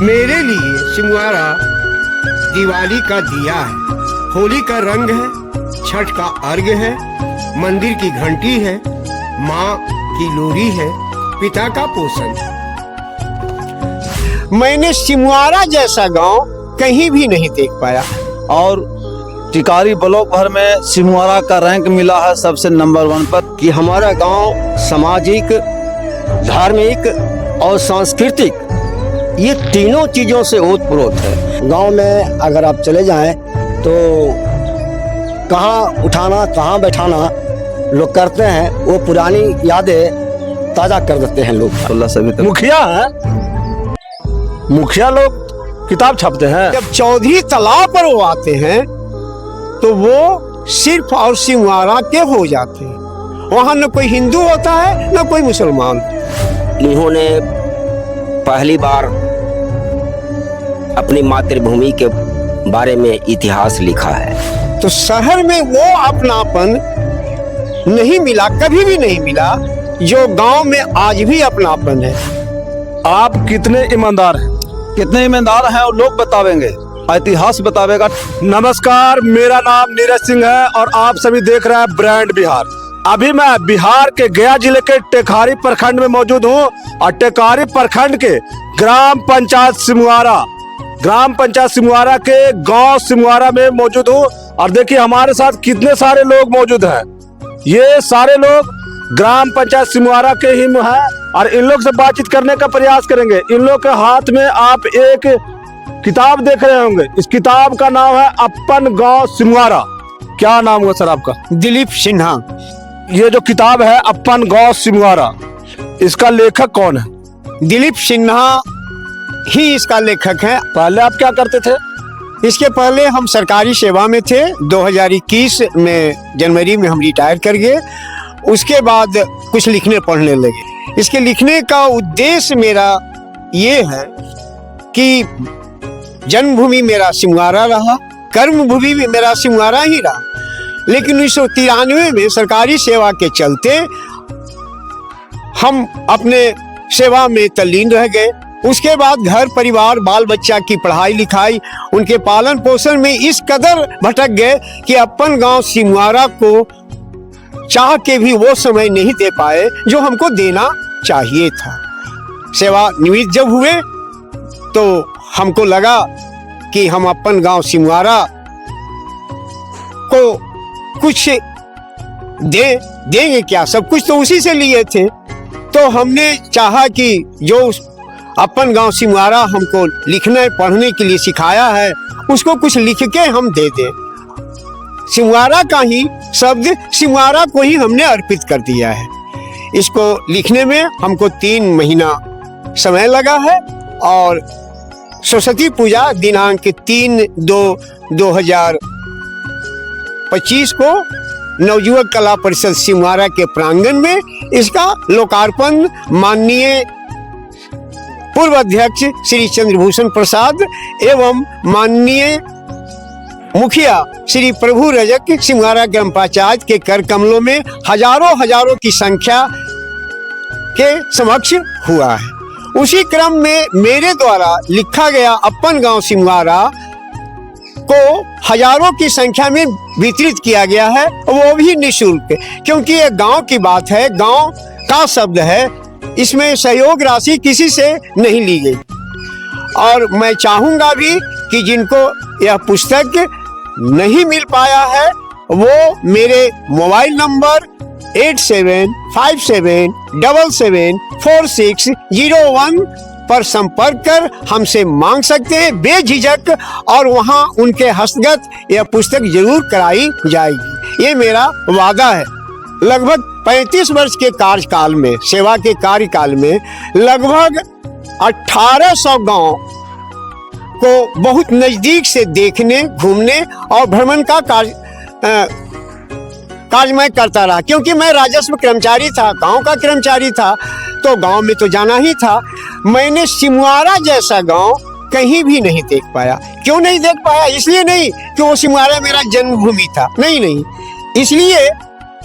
मेरे लिए सिमुआरा दिवाली का दिया है, होली का रंग है, छठ का अर्घ्य है, मंदिर की घंटी है, माँ की लोरी है, पिता का पोषण। मैंने सिमुआरा जैसा गांव कहीं भी नहीं देख पाया। और टिकारी ब्लॉक भर में सिमुआरा का रैंक मिला है सबसे नंबर 1 पर कि हमारा गांव सामाजिक, धार्मिक और सांस्कृतिक ये तीनों चीजों से ओतप्रोत है। गांव में अगर आप चले जाएं तो कहाँ उठाना कहाँ बैठाना लोग करते हैं, वो पुरानी यादें ताजा कर देते हैं लोग। अल्लाह सभी तरफ। मुखिया है, मुखिया लोग किताब छापते हैं। जब चौधरी तालाब पर वो आते हैं तो वो सिर्फ और सिमुआरा के हो जाते हैं। वहाँ न कोई हिंदू होता है न कोई मुसलमान। इन्होंने पहली बार अपनी मातृभूमि के बारे में इतिहास लिखा है। तो शहर में वो अपनापन नहीं मिला, कभी भी नहीं मिला, जो गांव में आज भी अपनापन है। आप कितने ईमानदार हैं? कितने ईमानदार हैं और लोग बतावेंगे, इतिहास बतावेगा। नमस्कार, मेरा नाम नीरज सिंह है और आप सभी देख रहे हैं ब्रांड बिहार। अभी मैं बिहार के गया जिले के टेकारी प्रखंड में मौजूद हूँ और टेकारी प्रखंड के ग्राम पंचायत सिमुआरा के गांव सिमुआरा में मौजूद हूँ। और देखिए हमारे साथ कितने सारे लोग मौजूद हैं। ये सारे लोग ग्राम पंचायत सिमुआरा के ही हैं और इन लोग से बातचीत करने का प्रयास करेंगे। इन लोग के हाथ में आप एक किताब देख रहे होंगे। इस किताब का नाम है अपन गांव सिमुआरा। क्या नाम हुआ सर आपका? दिलीप सिन्हा। ये जो किताब है अपन गांव सिमुआरा, इसका लेखक कौन है? दिलीप सिन्हा ही इसका लेखक है। पहले आप क्या करते थे? इसके पहले हम सरकारी सेवा में थे। 2021 में जनवरी में हम रिटायर कर गए। उसके बाद कुछ लिखने पढ़ने लगे। इसके लिखने का उद्देश्य मेरा ये है कि जन्मभूमि मेरा सिमुआरा रहा, कर्मभूमि भी मेरा सिमुआरा ही रहा, लेकिन 1993 में सरकारी सेवा के चलते हम अपने सेवा में तल्लीन रह गए। उसके बाद घर परिवार, बाल बच्चा की पढ़ाई लिखाई, उनके पालन पोषण में इस कदर भटक गए कि अपन गांव सिमुआरा को चाह के भी वो समय नहीं दे पाए जो हमको देना चाहिए था। सेवा निवृत्त जब हुए तो हमको लगा कि हम अपन गांव सिमुआरा को कुछ देंगे क्या, सब कुछ तो उसी से लिए थे। तो हमने चाहा कि जो अपन गांव सिमुआरा हमको लिखने पढ़ने के लिए सिखाया है उसको कुछ लिख के हम दे दें। सिमुआरा का ही शब्द सिमुआरा को ही हमने अर्पित कर दिया है। इसको लिखने में हमको 3 महीना समय लगा है और सरस्वती पूजा दिनांक 3/2/2025 को नवयुवक कला परिषद सिमुआरा के प्रांगण में इसका लोकार्पण माननीय पूर्व अध्यक्ष श्री चंद्रभूषण प्रसाद एवं माननीय मुखिया श्री प्रभु रजक सिमुआरा ग्राम पंचायत के कर कमलों में हजारों की संख्या के समक्ष हुआ है। उसी क्रम में मेरे द्वारा लिखा गया अपन गांव सिमुआरा को हजारों की संख्या में वितरित किया गया है, वो भी निःशुल्क, क्योंकि ये गांव की बात है, गांव का शब्द है, इसमें सहयोग राशि किसी से नहीं ली गई। और मैं चाहूंगा भी कि जिनको यह पुस्तक नहीं मिल पाया है वो मेरे मोबाइल नंबर 8757774601 पर संपर्क कर हमसे मांग सकते हैं बेझिझक, और वहां उनके हस्तगत यह पुस्तक जरूर कराई जाएगी। ये मेरा वादा है। लगभग 35 वर्ष के कार्यकाल में, सेवा के कार्यकाल में लगभग 1800 गांव को बहुत नजदीक से देखने, घूमने और भ्रमण का कार्य मैं करता रहा, क्योंकि मैं राजस्व कर्मचारी था, गांव का कर्मचारी था, तो गांव में तो जाना ही था। मैंने सिमुआरा जैसा गांव कहीं भी नहीं देख पाया। क्यों नहीं देख पाया? इसलिए नहीं कि वो सिमुआरा मेरा जन्मभूमि था, नहीं, इसलिए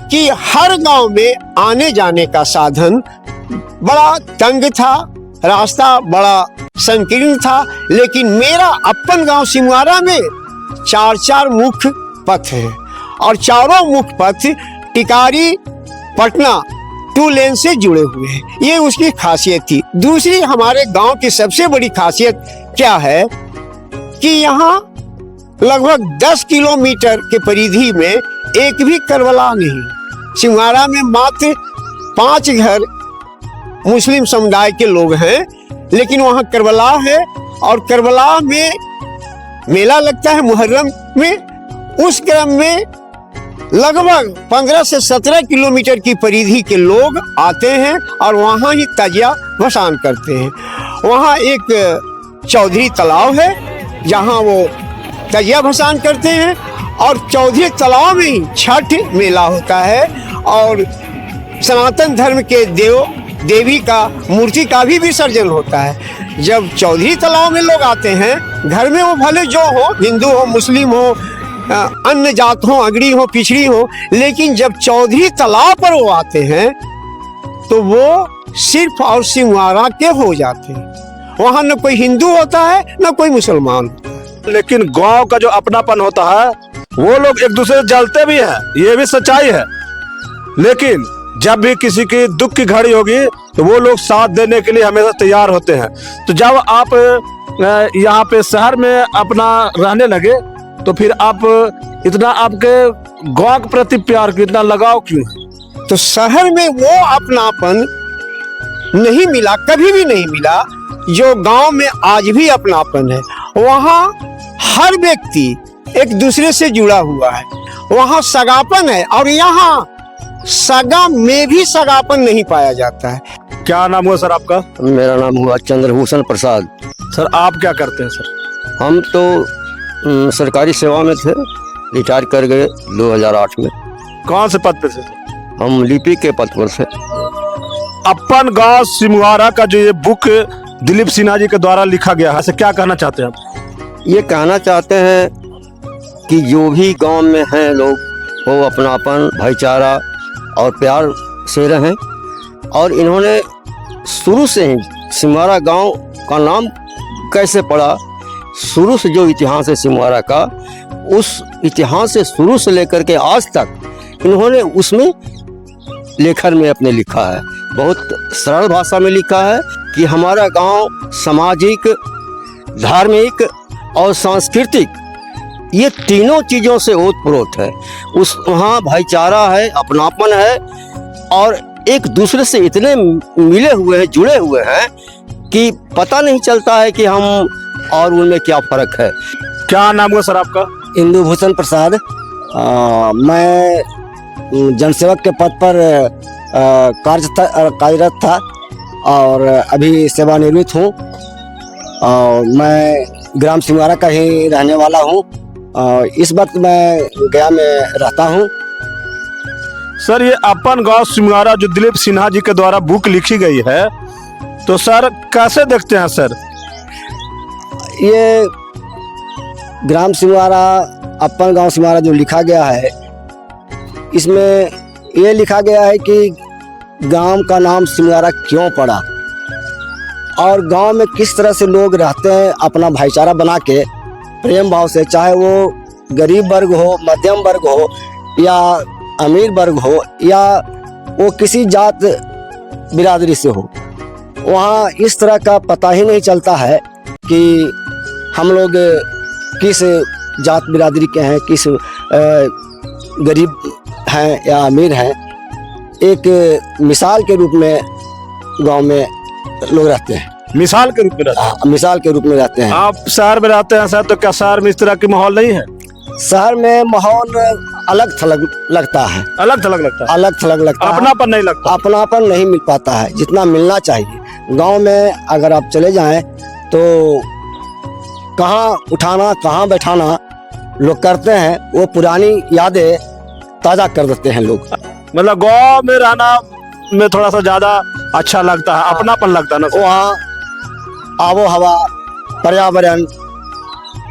कि हर गांव में आने जाने का साधन बड़ा तंग था, रास्ता बड़ा संकीर्ण था, लेकिन मेरा अपन गांव सिमुआरा में 4 मुख्य पथ है और चारों मुख्य पथ टिकारी पटना 2 लेन से जुड़े हुए हैं। ये उसकी खासियत थी। दूसरी हमारे गांव की सबसे बड़ी खासियत क्या है कि यहाँ लगभग 10 किलोमीटर के परिधि में एक भी करबला नहीं। सिमुआरा में मात्र 5 घर मुस्लिम समुदाय के लोग हैं, लेकिन वहाँ करबला है और करबला में मेला लगता है मुहर्रम में। उस क्रम में लगभग 15 से 17 किलोमीटर की परिधि के लोग आते हैं और वहाँ ही ताजिया भसान करते हैं। वहाँ एक चौधरी तालाब है जहाँ वो ताजिया भसान करते हैं और चौधरी तालाब में ही छठ मेला होता है और सनातन धर्म के देवी का मूर्ति का भी विसर्जन होता है। जब चौधरी तालाब में लोग आते हैं, घर में वो भले जो हो, हिंदू हो, मुस्लिम हो, अन्य जात हो, अगड़ी हो, पिछड़ी हो, लेकिन जब चौधरी तालाब पर वो आते हैं तो वो सिर्फ और सिमुआरा के हो जाते हैं। वहाँ न कोई हिंदू होता है न कोई मुसलमान होता है। लेकिन गांव का जो अपनापन होता है वो लोग एक दूसरे से जलते भी हैं, ये भी सच्चाई है। लेकिन जब भी किसी की दुख की घड़ी होगी तो वो लोग साथ देने के लिए हमेशा तैयार होते हैं। तो जब आप यहाँ पे शहर में अपना रहने लगे तो फिर आप इतना आपके गांव के प्रति प्यार क्यों, इतना लगाव क्यों? तो शहर में वो अपनापन नहीं मिला, कभी भी नहीं मिला जो गांव में आज भी अपनापन है। वहाँ हर व्यक्ति एक दूसरे से जुड़ा हुआ है, वहाँ सगापन है और यहाँ सगा में भी सगापन नहीं पाया जाता है। क्या नाम हुआ सर आपका? मेरा नाम हुआ चंद्रभूषण प्रसाद। सर आप क्या करते हैं सर? हम तो सरकारी सेवा में थे, रिटायर कर गए 2008 में। कौन से पद पे थे? हम लिपि के पद पर थे। अपन गांव सिमुआरा का जो ये बुक दिलीप सिन्हा जी के द्वारा लिखा गया है, ऐसे क्या कहना चाहते हैं आप? ये कहना चाहते हैं कि जो भी गांव में हैं लोग, वो अपनापन, भाईचारा और प्यार से रहें। और इन्होंने शुरू से ही सिमुआरा गांव का नाम कैसे पड़ा, शुरू से जो इतिहास है सिमुआरा का, उस इतिहास से शुरू से लेकर के आज तक इन्होंने उसमें लेखन में अपने लिखा है। बहुत सरल भाषा में लिखा है कि हमारा गांव सामाजिक, धार्मिक और सांस्कृतिक, ये तीनों चीज़ों से ओतप्रोत है। उस वहाँ भाईचारा है, अपनापन है और एक दूसरे से इतने मिले हुए हैं, जुड़े हुए हैं कि पता नहीं चलता है कि हम और उनमें क्या फ़र्क है। क्या नाम हुआ सर आपका? इंदुभूषण प्रसाद। मैं जनसेवक के पद पर कार्यरत था और अभी सेवानिवृत्त हूँ। मैं ग्राम सिमुआरा का ही रहने वाला हूँ। इस वक्त मैं गया में रहता हूँ। सर ये अपन गांव सिमुआरा जो दिलीप सिन्हा जी के द्वारा बुक लिखी गई है, तो सर कैसे देखते हैं सर? ये ग्राम सिमुआरा, अपन गांव सिमुआरा जो लिखा गया है, इसमें ये लिखा गया है कि गांव का नाम सिमुआरा क्यों पड़ा और गांव में किस तरह से लोग रहते हैं अपना भाईचारा बना के, प्रेम भाव से, चाहे वो गरीब वर्ग हो, मध्यम वर्ग हो या अमीर वर्ग हो या वो किसी जात बिरादरी से हो। वहाँ इस तरह का पता ही नहीं चलता है कि हम लोग किस जात बिरादरी के हैं, किस गरीब हैं या अमीर हैं। एक मिसाल के रूप में गांव में लोग रहते हैं। मिसाल के रूप में रहते हैं? मिसाल के रूप में रहते हैं। आप शहर में रहते हैं सर, तो क्या शहर में इस तरह की माहौल नहीं है? शहर में माहौल अलग थलग लगता है। अलग थलग लगता है? अलग थलग लगता है। अपनापन नहीं लगता? अपनापन नहीं मिल पाता है जितना मिलना चाहिए। गांव में अगर आप चले जाएं तो कहाँ उठाना, कहाँ बैठाना लोग करते हैं, वो पुरानी यादें ताज़ा कर देते हैं लोग। मतलब गांव में रहना में थोड़ा सा ज्यादा अच्छा लगता है, अपनापन लगता है ना? वहाँ आबो हवा, पर्यावरण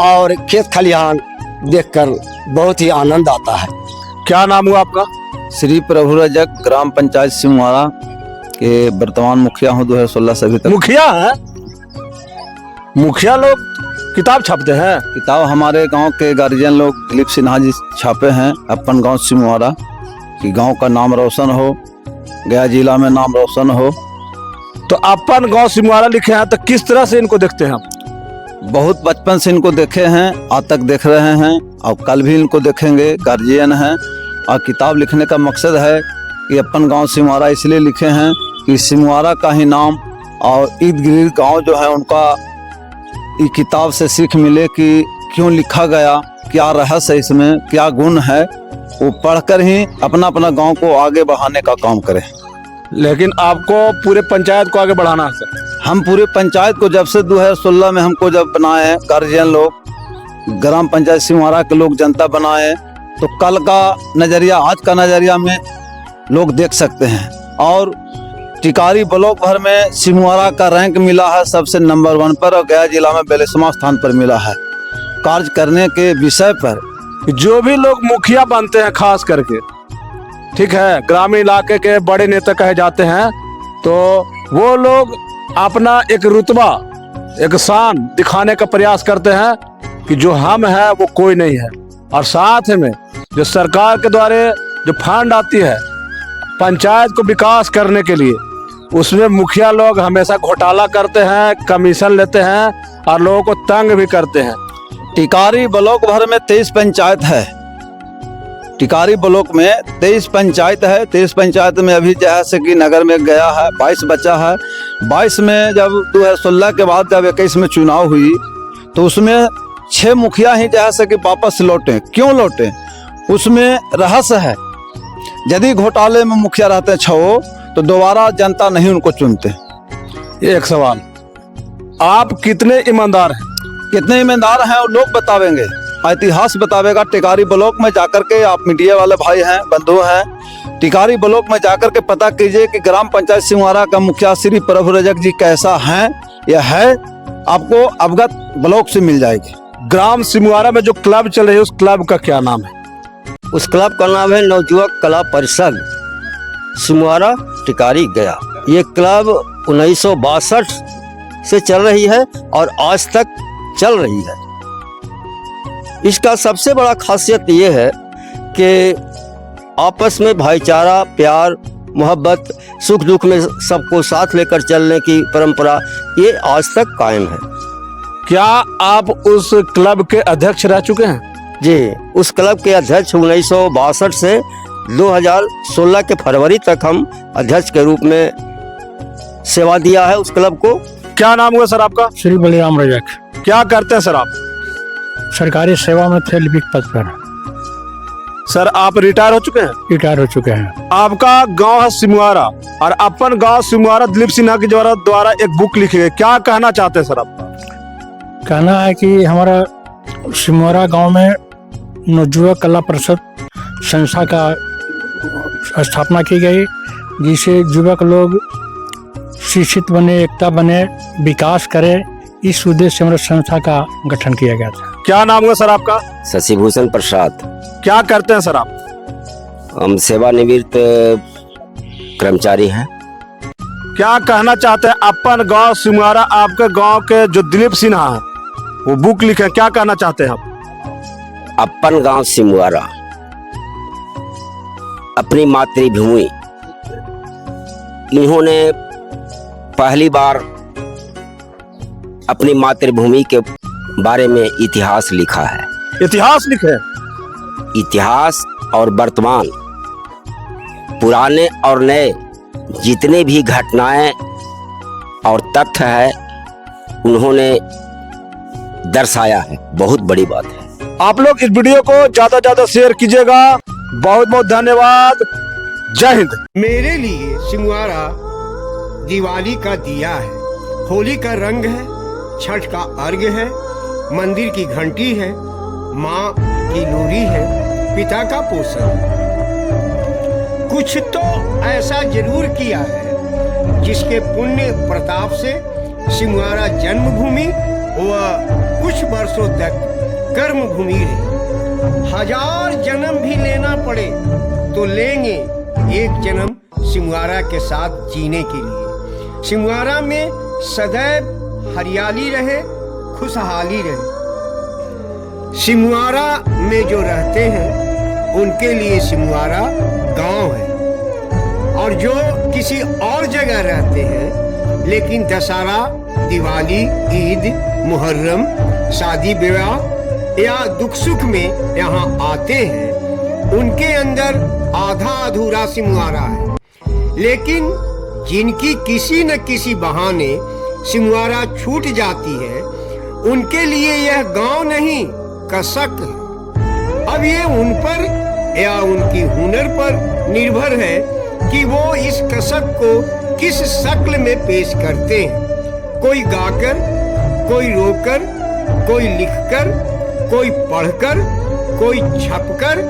और खेत खलिहान देखकर बहुत ही आनंद आता है। क्या नाम हुआ आपका? श्री प्रभु रजक, ग्राम पंचायत सिमुआरा। कि वर्तमान मुखिया हूँ 2016 से अभी तक। मुखिया है? मुखिया लोग किताब छापते हैं? किताब हमारे गांव के गार्जियन लोग दिलीप सिन्हा जी छापे हैं, अपन गांव सिमुआरा, कि गांव का नाम रोशन हो, गया जिला में नाम रोशन हो। तो अपन गांव सिमुआरा लिखे हैं, तो किस तरह से इनको देखते हैं आप? बहुत बचपन से इनको देखे हैं, आज तक देख रहे हैं और कल भी इनको देखेंगे। गार्जियन हैं और किताब लिखने का मकसद है कि अपन गांव सिमुआरा इसलिए लिखे हैं कि सिमुआरा का ही नाम और इर्द गिर्द गाँव जो है उनका ये किताब से सीख मिले कि क्यों लिखा गया, क्या रहस्य है इसमें, क्या गुण है, वो पढ़कर ही अपना अपना गांव को आगे बढ़ाने का काम करें। लेकिन आपको पूरे पंचायत को आगे बढ़ाना है सर। हम पूरे पंचायत को जब से 2016 में हमको जब बनाए हैं गार्जियन लोग, ग्राम पंचायत सिमुआरा के लोग जनता बनाए, तो कल का नज़रिया आज का नज़रिया में लोग देख सकते हैं। और टिकारी ब्लॉक भर में सिमुआरा का रैंक मिला है सबसे नंबर 1 पर, और गया जिला में 42वां स्थान पर मिला है। कार्य करने के विषय पर जो भी लोग मुखिया बनते हैं खास करके, ठीक है, ग्रामीण इलाके के बड़े नेता कहे जाते हैं, तो वो लोग अपना एक रुतबा, एक शान दिखाने का प्रयास करते हैं कि जो हम हैं वो कोई नहीं है। और साथ में जो सरकार के द्वारा जो फंड आती है पंचायत को विकास करने के लिए, उसमें मुखिया लोग हमेशा घोटाला करते हैं, कमीशन लेते हैं और लोगों को तंग भी करते हैं। टिकारी ब्लॉक भर में 23 पंचायत है। टिकारी ब्लॉक में 23 पंचायत है। 23 पंचायत में अभी जैसे कि नगर में गया है 22 बचा है। 22 में जब 2016 के बाद जब 21 में चुनाव हुई तो उसमें 6 मुखिया ही जैसे कि वापस लौटे। क्यों लौटे? उसमें रहस्य है। यदि घोटाले में मुखिया रहते हैं 6 तो दोबारा जनता नहीं उनको चुनते। एक सवाल, आप कितने ईमानदार हैं? कितने ईमानदार हैं वो लोग बतावेंगे, इतिहास बतावेगा। टिकारी ब्लॉक में जाकर के, आप मीडिया वाले भाई हैं, बंधु हैं, टिकारी ब्लॉक में जाकर के पता कीजिए कि ग्राम पंचायत सिमुआरा का मुखिया श्री प्रभु रजक जी कैसा है या है, आपको अवगत ब्लॉक से मिल जाएगी। ग्राम सिमुआरा में जो क्लब चल रही है उस क्लब का क्या नाम है? उस क्लब का नाम है नवयुवक कला परिषद सिमुआरा टिकारी गया। ये क्लब 1962 से चल रही है और आज तक चल रही है। इसका सबसे बड़ा खासियत ये है कि आपस में भाईचारा, प्यार, मोहब्बत, सुख दुख में सबको साथ लेकर चलने की परंपरा ये आज तक कायम है। क्या आप उस क्लब के अध्यक्ष रह चुके हैं? जी, उस क्लब के अध्यक्ष 1962 से 2016 के फरवरी तक हम अध्यक्ष के रूप में सेवा दिया है उस क्लब को। क्या नाम हुआ सर आपका? श्री बलिराम रजक। क्या करते हैं सर आप? सरकारी सेवा में थे लिपिक पद पर। सर आप रिटायर हो चुके हैं? रिटायर हो चुके हैं। आपका गांव है सिमुआरा और अपन गांव सिमुआरा दिलीप सिन्हा के द्वारा एक बुक लिखी है, क्या कहना चाहते हैं सर आप? कहना है कि हमारा सिमुआरा गांव में नवयुवक कला परिषद संस्था का स्थापना की गई, जिससे युवक लोग शिक्षित बने, एकता बने, विकास करे, इस उद्देश्य से हमारे संस्था का गठन किया गया था। क्या नाम हुआ सर आपका? शशिभूषण प्रसाद। क्या करते हैं सर आप? हम सेवानिवृत्त कर्मचारी हैं। क्या कहना चाहते हैं अपन गांव सिमुआरा, आपके गांव के जो दिलीप सिन्हा है वो बुक लिखे, क्या कहना चाहते हैं आप? अपन गांव सिमुआरा अपनी मातृभूमि, इन्होंने पहली बार अपनी मातृभूमि के बारे में इतिहास लिखा है। इतिहास लिखे? इतिहास और वर्तमान, पुराने और नए जितने भी घटनाएं और तथ्य है उन्होंने दर्शाया है। बहुत बड़ी बात है। आप लोग इस वीडियो को ज्यादा ज्यादा शेयर कीजिएगा। बहुत बहुत धन्यवाद। जय हिंद। मेरे लिए सिमुआरा दिवाली का दिया है, होली का रंग है, छठ का अर्घ्य है, मंदिर की घंटी है, माँ की लोरी है, पिता का पोषण। कुछ तो ऐसा जरूर किया है जिसके पुण्य प्रताप से सिमुआरा जन्मभूमि व कुछ वर्षों तक कर्मभूमि रही। 1000 जन्म भी लेना पड़े तो लेंगे एक जन्म सिमुआरा के साथ जीने के लिए। सिमुआरा में सदैव हरियाली रहे, खुशहाली रहे। सिमुआरा में जो रहते हैं उनके लिए सिमुआरा गांव है, और जो किसी और जगह रहते हैं लेकिन दशहरा, दिवाली, ईद, मुहर्रम, शादी विवाह या दुख सुख में यहाँ आते हैं, उनके अंदर आधा अधूरा सिमुआरा है। लेकिन जिनकी किसी न किसी बहाने सिमुआरा छूट जाती है, उनके लिए यह गांव नहीं कसक है। अब ये उन पर या उनकी हुनर पर निर्भर है कि वो इस कसक को किस शक्ल में पेश करते हैं। कोई गाकर, कोई रोकर, कोई लिखकर, कोई पढ़कर, कोई छपकर,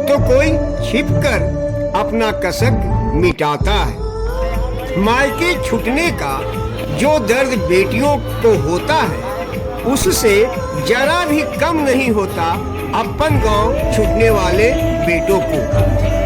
तो कोई छिपकर अपना कसक मिटाता है। मायके छूटने का जो दर्द बेटियों को होता है, उससे जरा भी कम नहीं होता अपन गांव छूटने वाले बेटों को।